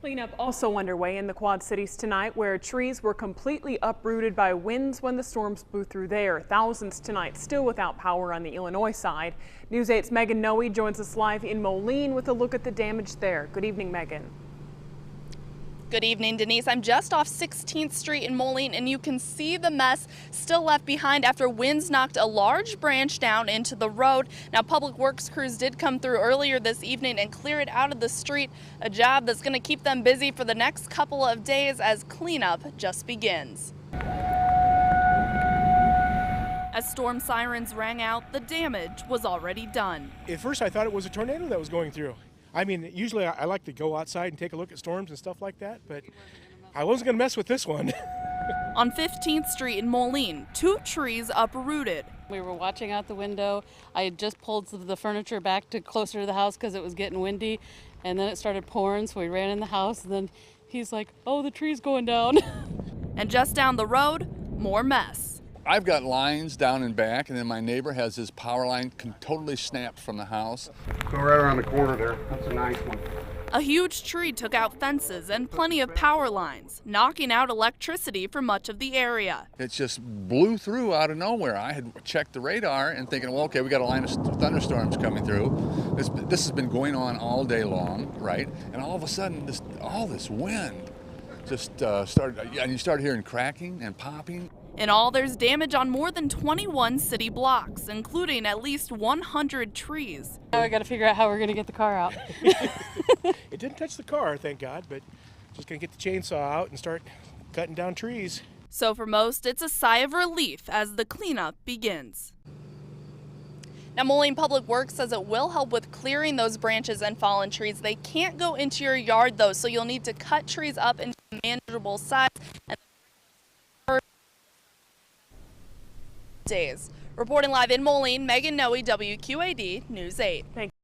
Cleanup also underway in the Quad Cities tonight, where trees were completely uprooted by winds when the storms blew through there. Thousands tonight still without power on the Illinois side. News 8's Megan Noe joins us live in Moline with a look at the damage there. Good evening, Megan. Good evening, Denise. I'm just off 16th Street in Moline, and you can see the mess still left behind after winds knocked a large branch down into the road. Now, public works crews did come through earlier this evening and clear it out of the street, a job that's going to keep them busy for the next couple of days as cleanup just begins. As storm sirens rang out, the damage was already done. At first, I thought it was a tornado that was going through. I mean, usually I like to go outside and take a look at storms and stuff like that, but I wasn't going to mess with this one. On 15th Street in Moline, 2 trees uprooted. We were watching out the window. I had just pulled the furniture back to closer to the house because it was getting windy, and then it started pouring, so we ran in the house, and then he's like, oh, the tree's going down. And just down the road, more mess. I've got lines down and back, and then my neighbor has his power line totally snapped from the house. Go right around the corner there. That's a nice one. A huge tree took out fences and plenty of power lines, knocking out electricity for much of the area. It just blew through out of nowhere. I had checked the radar and thinking, well, okay, we got a line of thunderstorms coming through. This has been going on all day long, right? And all of a sudden, all this wind just started, and you started hearing cracking and popping. In all, there's damage on more than 21 city blocks, including at least 100 trees. Now we got to figure out how we're going to get the car out. It didn't touch the car, thank God, but just going to get the chainsaw out and start cutting down trees. So for most, it's a sigh of relief as the cleanup begins. Now, Moline Public Works says it will help with clearing those branches and fallen trees. They can't go into your yard, though, so you'll need to cut trees up into manageable size and days. Reporting live in Moline, Megan Noe, WQAD News 8. Thank you.